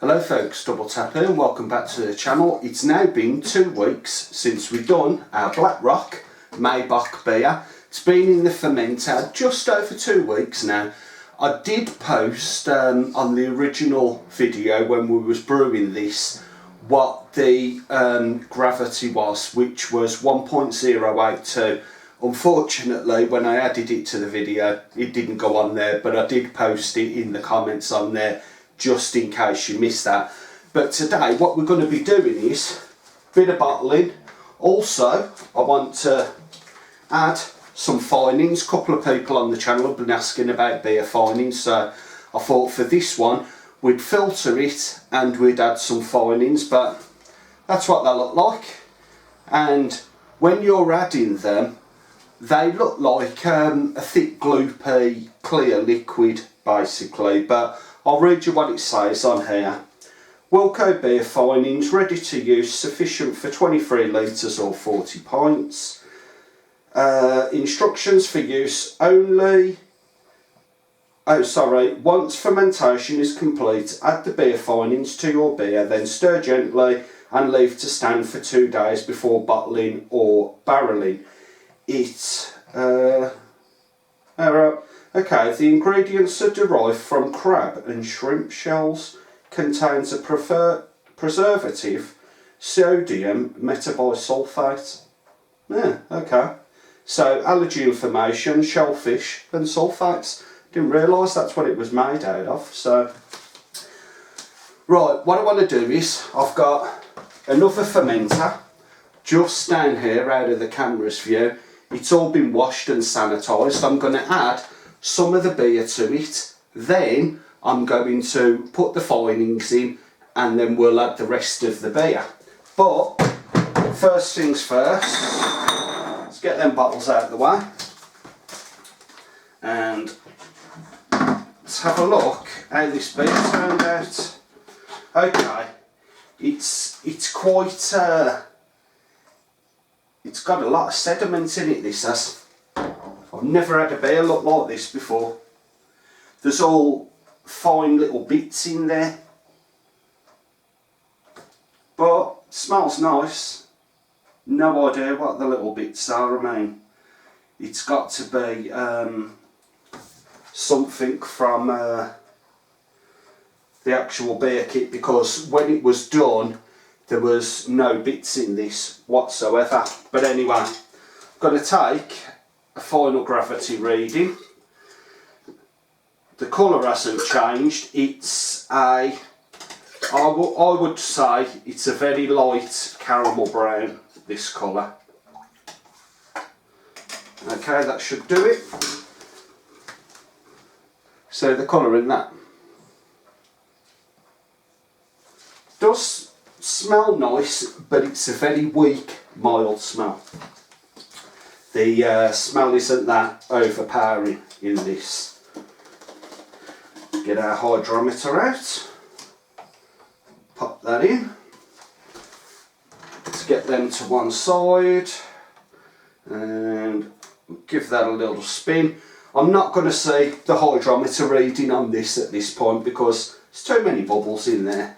Hello folks, Double Tap here and welcome back to the channel. It's now been 2 weeks since we've done our Black Rock Mai Bock beer. It's been in the fermenter just over 2 weeks now. I did post on the original video when we was brewing this what the gravity was, which was 1.082. Unfortunately, when I added it to the video, it didn't go on there, but I did post it in the comments on there just in case you missed that. But today what we're going to be doing is a bit of bottling. Also, I want to add some finings. A couple of people on the channel have been asking about beer finings, so I thought for this one we'd filter it and we'd add some finings, but that's what they look like. And when you're adding them, they look like a thick gloopy clear liquid basically, but I'll read you what it says on here. Wilco beer finings, ready to use, sufficient for 23 litres or 40 pints. Instructions for use only. Once fermentation is complete, add the beer finings to your beer, then stir gently and leave to stand for 2 days before bottling or barrelling. Okay, the ingredients are derived from crab and shrimp shells, contains a preservative, sodium metabisulfite. Yeah, okay. So, allergy information, shellfish and sulfates. Didn't realise that's what it was made out of. So, right, what I want to do is, I've got another fermenter just down here out of the camera's view. It's all been washed and sanitised. I'm going to add some of the beer to it, then I'm going to put the finings in and then we'll add the rest of the beer. But first things first, let's get them bottles out of the way and let's have a look how this beer turned out. Okay, it's quite it's got a lot of sediment in it, this has. I've never had a beer look like this before. There's all fine little bits in there, but smells nice. No idea what the little bits are. I mean, it's got to be something from the actual beer kit, because when it was done there was no bits in this whatsoever. But anyway, I've got to take a final gravity reading. The colour hasn't changed. It's I would say it's a very light caramel brown, this colour. Okay, that should do it. So the colour in that does smell nice, but it's a very weak, mild smell. The smell isn't that overpowering in this. Get our hydrometer out, pop that in. Let's get them to one side and give that a little spin. I'm not going to see the hydrometer reading on this at this point because there's too many bubbles in there.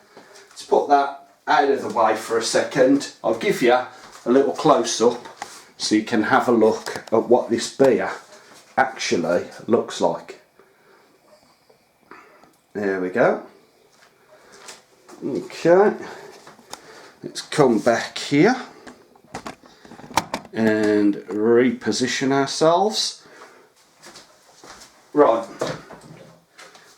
Let's put that out of the way for a second. I'll give you a little close up so you can have a look at what this beer actually looks like. There we go. Okay, let's come back here and reposition ourselves. Right,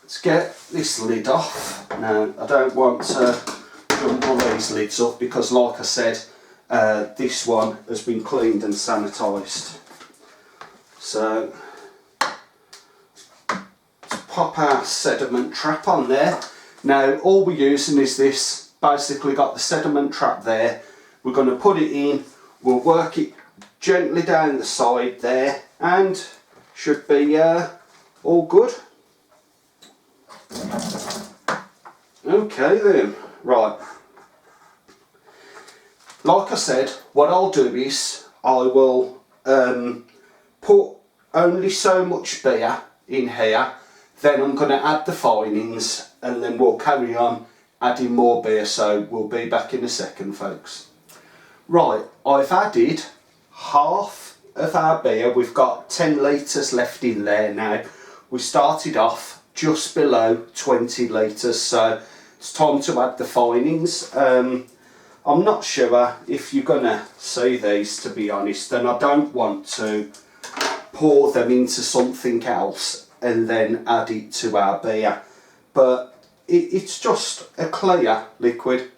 let's get this lid off. Now, I don't want to jumble these lids up because, like I said, this one has been cleaned and sanitised. So, let's pop our sediment trap on there. Now, all we're using is this. Basically got the sediment trap there. We're going to put it in. We'll work it gently down the side there and should be all good. Okay then, right. Like I said, what I'll do is I will put only so much beer in here, then I'm going to add the finings and then we'll carry on adding more beer, so we'll be back in a second, folks. Right, I've added half of our beer. We've got 10 litres left in there now. We started off just below 20 litres, so it's time to add the Finings. I'm not sure if you're gonna see these, to be honest, and I don't want to pour them into something else and then add it to our beer, but it's just a clear liquid.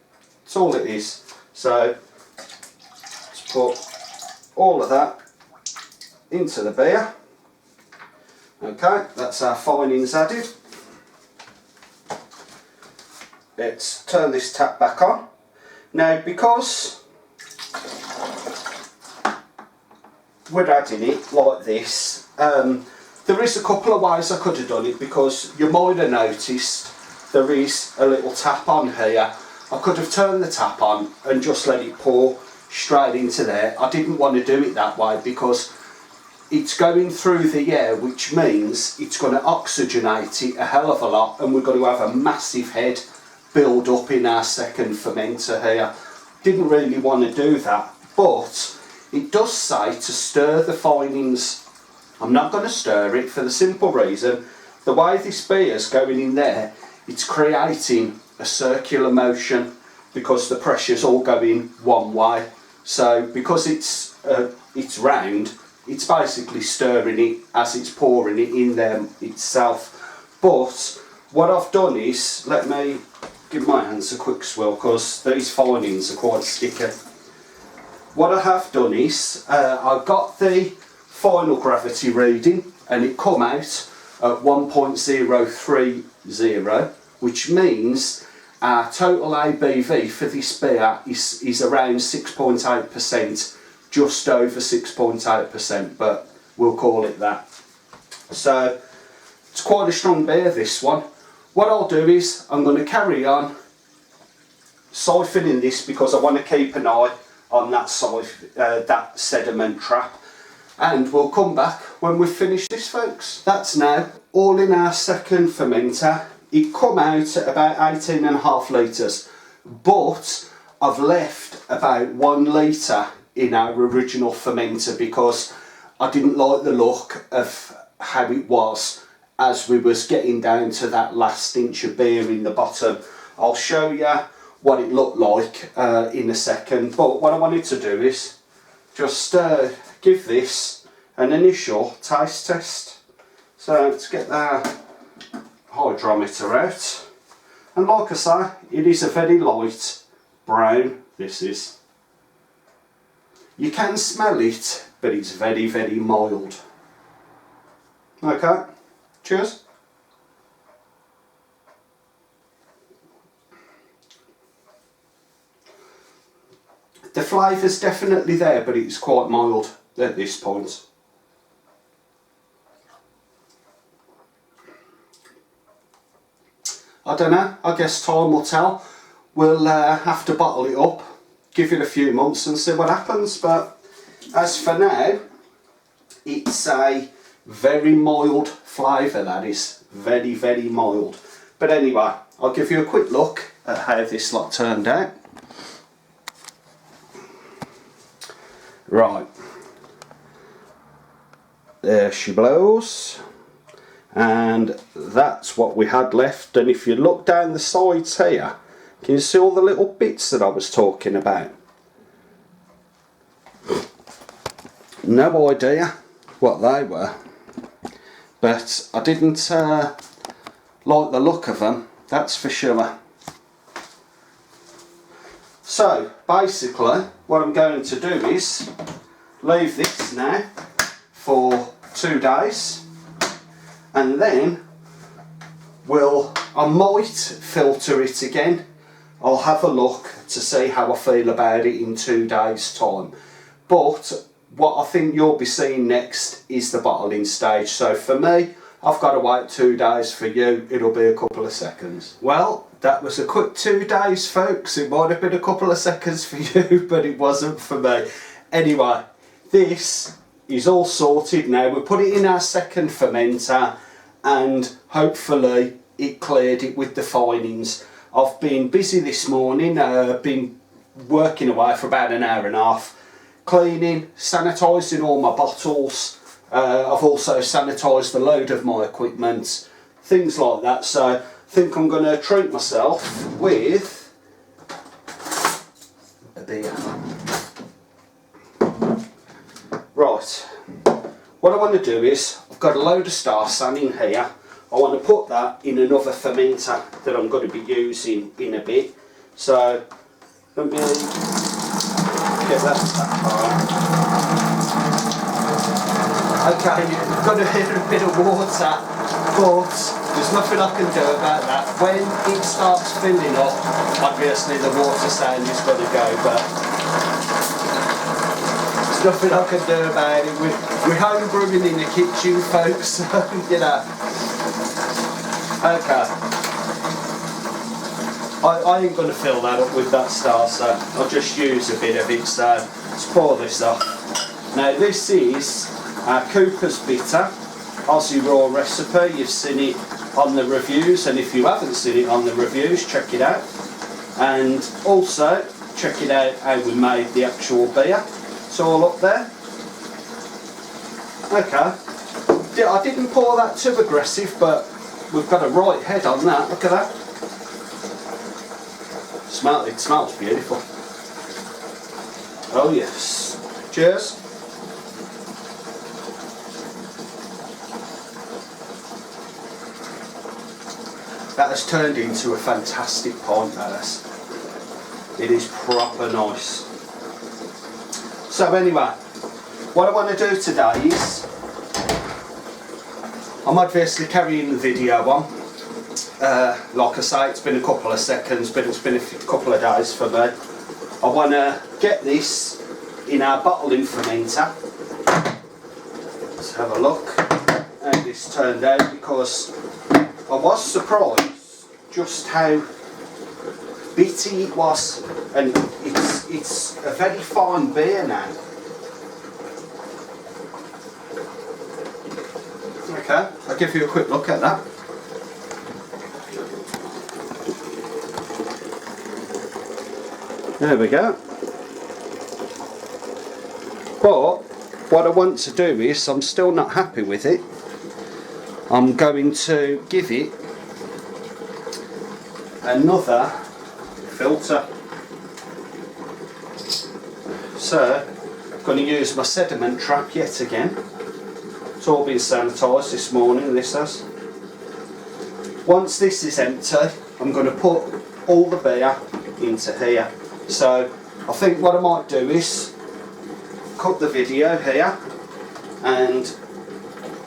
That's all it is. So let's put all of that into the beer. Okay, that's our Finings added. Let's turn this tap back on. Now, because we're adding it like this, there is a couple of ways I could have done it, because you might have noticed there is a little tap on here. I could have turned the tap on and just let it pour straight into there. I didn't want to do it that way because it's going through the air, which means it's going to oxygenate it a hell of a lot, and we're going to have a massive head build up in our second fermenter here. Didn't really want to do that, but it does say to stir the Finings. I'm not going to stir it for the simple reason, the way this beer's going in there, it's creating a circular motion because the pressure's all going one way. So because it's round, it's basically stirring it as it's pouring it in there itself. But what I've done is, let me give my hands a quick swirl because these Finings are quite sticky. What I have done is, I've got the final gravity reading and it come out at 1.030, which means our total ABV for this beer is around 6.8%, just over 6.8%, but we'll call it that. So it's quite a strong beer, this one. What I'll do is I'm going to carry on siphoning this because I want to keep an eye on that that sediment trap, and we'll come back when we've finished this, folks. That's now all in our second fermenter. It come out at about 18.5 litres, but I've left about 1 litre in our original fermenter because I didn't like the look of how it was as we was getting down to that last inch of beer in the bottom. I'll show you what it looked like in a second, but what I wanted to do is just give this an initial taste test. So let's get the hydrometer out, and like I say, it is a very light brown. This is, you can smell it, but it's very, very mild. Okay, cheers. The flavour's definitely there, but it's quite mild at this point. I don't know, I guess time will tell. We'll have to bottle it up, give it a few months and see what happens, but as for now, it's a very mild flavour, that is. Very, very mild. But anyway, I'll give you a quick look at how this lot turned out. Right, there she blows, and that's what we had left. And if you look down the sides here, can you see all the little bits that I was talking about? No idea what they were, but I didn't like the look of them, that's for sure. So basically what I'm going to do is leave this now for 2 days, and then I might filter it again. I'll have a look to see how I feel about it in 2 days time, but what I think you'll be seeing next is the bottling stage. So for me, I've got to wait 2 days. For you, it'll be a couple of seconds. Well, that was a quick 2 days, folks. It might have been a couple of seconds for you, but it wasn't for me. Anyway, this is all sorted now. We put it in our second fermenter, and hopefully it cleared it with the Finings. I've been busy this morning, been working away for about an hour and a half, cleaning, sanitising all my bottles. I've also sanitised a load of my equipment, things like that. So I think I'm going to treat myself with a beer. Right, what I want to do is, I've got a load of Star San in here. I want to put that in another fermenter that I'm going to be using in a bit. So let me get that on. Okay, you've got to hear a bit of water, but there's nothing I can do about that. When it starts filling up, obviously the water sound is going to go, but there's nothing I can do about it. We're home brewing in the kitchen, folks, so, you know. Okay. I ain't going to fill that up with that Star, so I'll just use a bit of it. So let's pour this off. Now this is our Cooper's Bitter Aussie Raw recipe. You've seen it on the reviews, and if you haven't seen it on the reviews, check it out. And also check it out how we made the actual beer. It's all up there. Okay. I didn't pour that too aggressive, but we've got a right head on that. Look at that. It smells beautiful. Oh yes. Cheers. That has turned into a fantastic pint, that has. It is proper nice. So anyway, what I want to do today is, I'm obviously carrying the video on. Like I say, it's been a couple of seconds, but it's been a couple of days for me. I want to get this in our bottling fermenter. Let's have a look how this turned out, because I was surprised just how bitty it was, and it's a very fine beer now. Okay, I'll give you a quick look at that. There we go. But what I want to do is, I'm still not happy with it. I'm going to give it another filter. So I'm going to use my sediment trap yet again. It's all been sanitised this morning, this has. Once this is empty, I'm going to put all the beer into here. So I think what I might do is cut the video here, and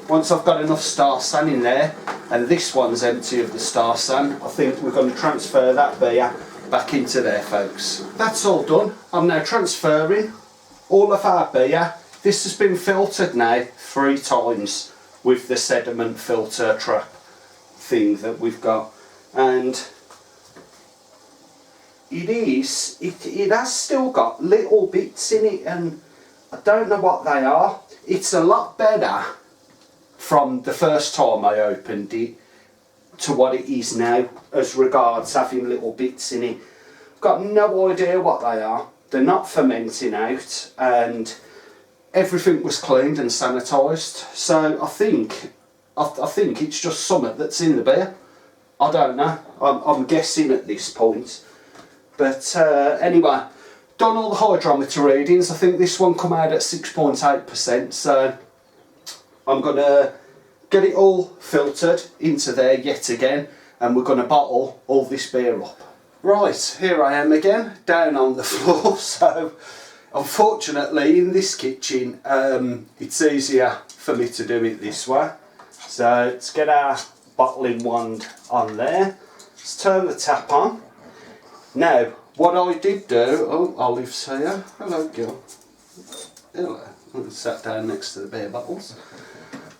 once I've got enough Star San in there, and this one's empty of the Star San, I think we're going to transfer that beer back into there, folks. That's all done. I'm now transferring all of our beer. This has been filtered now 3 times with the sediment filter trap thing that we've got, and it has still got little bits in it, and I don't know what they are. It's a lot better from the first time I opened it to what it is now, as regards having little bits in it. I've got no idea what they are. They're not fermenting out, and everything was cleaned and sanitised. So I think it's just something that's in the beer. I don't know. I'm guessing at this point. But anyway, done all the hydrometer readings. I think this one come out at 6.8%, so I'm going to get it all filtered into there yet again, and we're going to bottle all this beer up. Right, here I am again, down on the floor. So unfortunately in this kitchen it's easier for me to do it this way. So let's get our bottling wand on there. Let's turn the tap on. Now, what I did do, oh, Olive's here. Hello, girl. Hello. I sat down next to the beer bottles.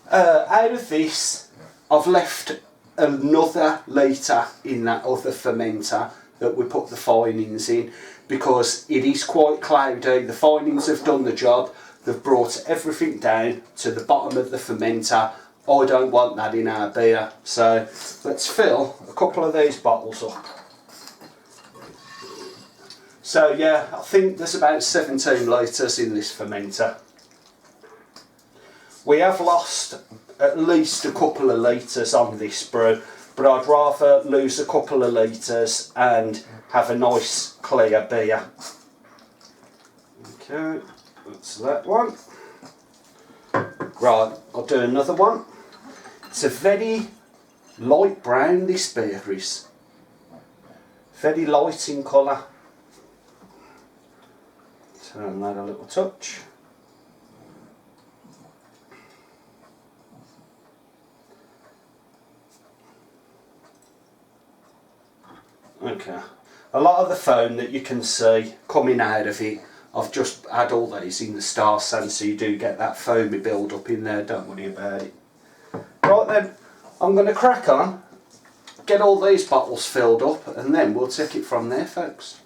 Out of this, I've left another litre in that other fermenter that we put the Finings in, because it is quite cloudy. The Finings have done the job. They've brought everything down to the bottom of the fermenter. I don't want that in our beer. So let's fill a couple of these bottles up. So yeah, I think there's about 17 litres in this fermenter. We have lost at least a couple of litres on this brew, but I'd rather lose a couple of litres and have a nice clear beer. Okay, that's that one. Right, I'll do another one. It's a very light brown, this beer is. Very light in colour. Turn that a little touch. Okay, a lot of the foam that you can see coming out of it, I've just had all these in the star sand, so you do get that foamy build up in there, don't worry about it. Right then, I'm going to crack on, get all these bottles filled up, and then we'll take it from there, folks.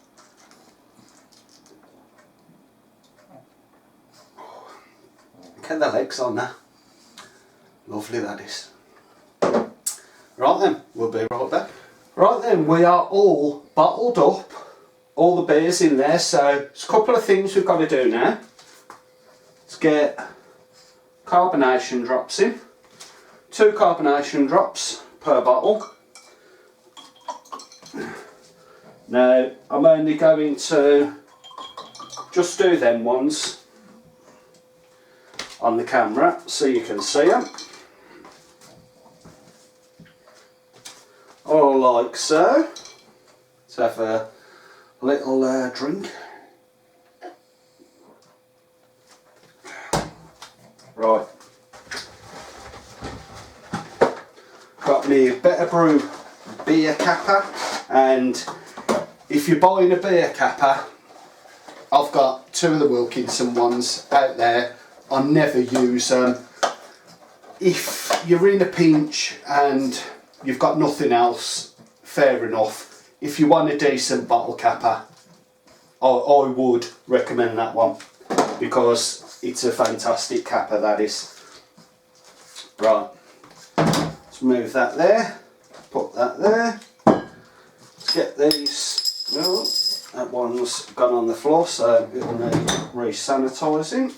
Look at the legs on that. Lovely that is. Right then, we'll be right back. Right then, we are all bottled up, all the beers in there, so there's a couple of things we've got to do now. Let's get carbonation drops in. 2 carbonation drops per bottle. Now, I'm only going to just do them ones on the camera so you can see them. All like so. Let's have a little drink. Right. Got me a Better Brew beer capper, and if you're buying a beer capper, I've got 2 of the Wilkinson ones out there. I never use them. If you're in a pinch and you've got nothing else, fair enough. If you want a decent bottle capper, I would recommend that one, because it's a fantastic capper, that is. Right, let's move that there, put that there. Let's get these. Well, that one's gone on the floor, so it'll need re-sanitising.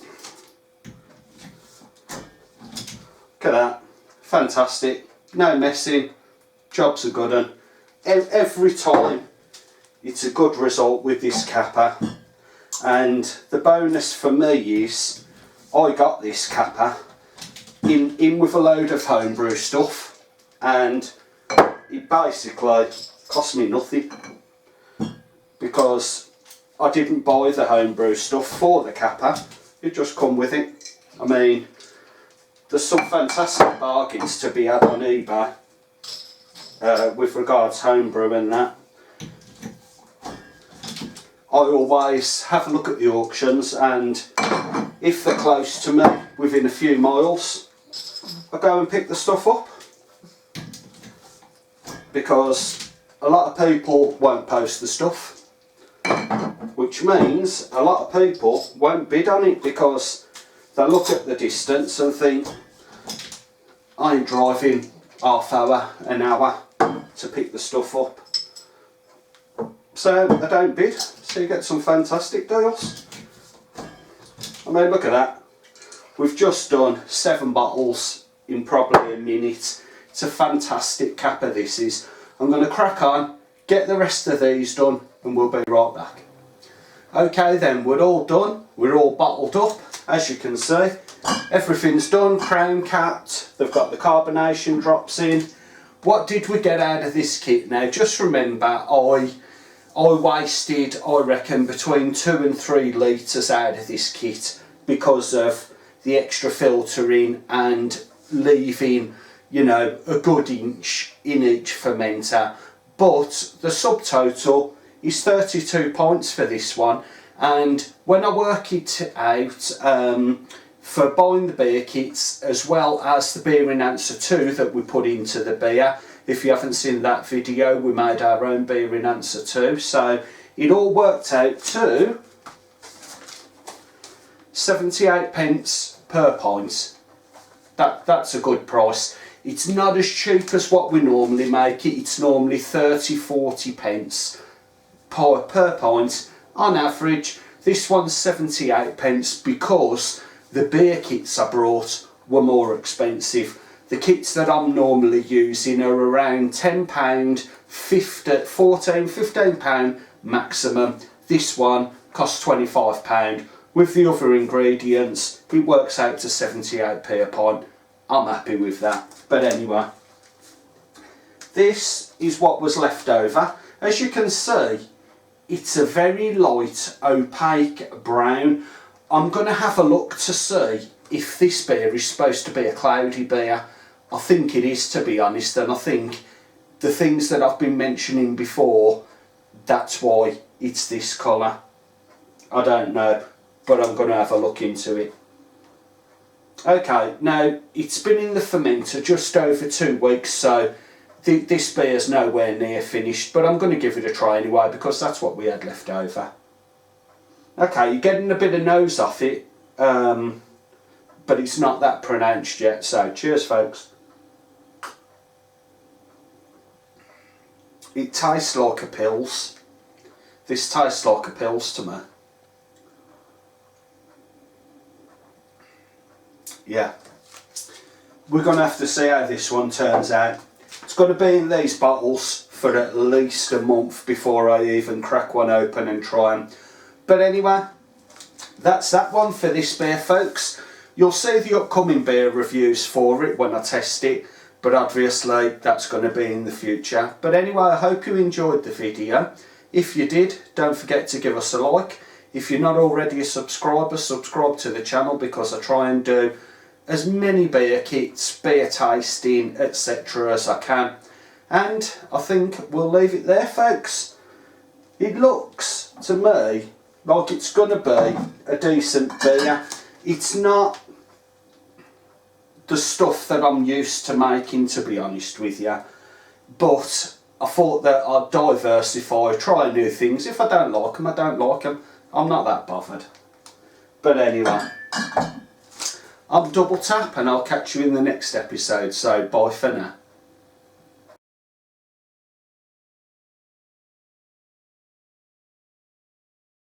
Look at that, fantastic. No messing, job's a good one. Every time it's a good result with this capper, and the bonus for me is I got this capper in with a load of homebrew stuff, and it basically cost me nothing, because I didn't buy the homebrew stuff for the capper, it just come with it. I mean, there's some fantastic bargains to be had on eBay with regards homebrew and that. I always have a look at the auctions, and if they're close to me, within a few miles, I go and pick the stuff up, because a lot of people won't post the stuff, which means a lot of people won't bid on it, because they look at the distance and think, I ain't driving half hour, an hour to pick the stuff up. So they don't bid, so you get some fantastic deals. I mean, look at that. We've just done 7 bottles in probably a minute. It's a fantastic capper, this is. I'm going to crack on, get the rest of these done, and we'll be right back. Okay then, we're all done. We're all bottled up, as you can see. Everything's done, crown capped. They've got the carbonation drops in. What did we get out of this kit? Now, just remember, I wasted, I reckon, between 2 and 3 litres out of this kit because of the extra filtering and leaving, you know, a good inch in each fermenter. But the subtotal is 32 pints for this one, and when I work it out for buying the beer kits as well as the beer enhancer 2 that we put into the beer, if you haven't seen that video, we made our own beer enhancer 2, so it all worked out to 78 pence per pint. That's a good price. It's not as cheap as what we normally make it. It's normally 30-40 pence per pint, on average, this one's 78 pence because the beer kits I brought were more expensive. The kits that I'm normally using are around £10, £15 maximum. This one costs £25. With the other ingredients, it works out to 78p a pint. I'm happy with that. But anyway, this is what was left over. As you can see, it's a very light, opaque brown. I'm going to have a look to see if this beer is supposed to be a cloudy beer. I think it is, to be honest, and I think the things that I've been mentioning before, that's why it's this colour. I don't know, but I'm going to have a look into it. Okay, now it's been in the fermenter just over 2 weeks, so this beer's nowhere near finished, but I'm going to give it a try anyway because that's what we had left over. Okay, you're getting a bit of nose off it, but it's not that pronounced yet, so cheers folks. It tastes like a Pils. This tastes like a Pils to me. Yeah. We're going to have to see how this one turns out. It's going to be in these bottles for at least a month before I even crack one open and try them. But anyway, that's that one for this beer folks. You'll see the upcoming beer reviews for it when I test it, but obviously that's going to be in the future. But anyway, I hope you enjoyed the video. If you did, don't forget to give us a like. If you're not already a subscriber, subscribe to the channel because I try and do as many beer kits, beer tasting, etc. as I can. And I think we'll leave it there folks. It looks to me like it's going to be a decent beer. It's not the stuff that I'm used to making, to be honest with you, but I thought that I'd diversify, try new things. If I don't like them, I don't like them. I'm not that bothered. But anyway, I'm Double Tap and I'll catch you in the next episode, so bye for now.